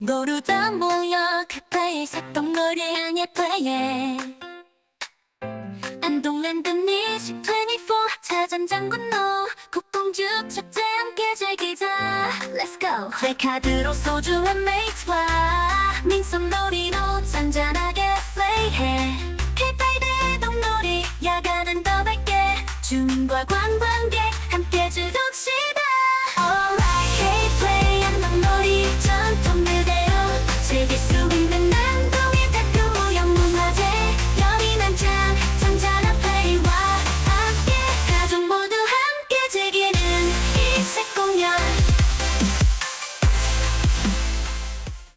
모르다 모여 카페의 색동놀이 향해 play 안동랜드 뮤직 24 차전장 군노 국공주 축제 함께 즐기자 Let's go 플래카드로 소주 한 메이트와 민속놀이로 잔잔하게 플레이해 K8 대동놀이 야간은 더 밝게 주민과 관광객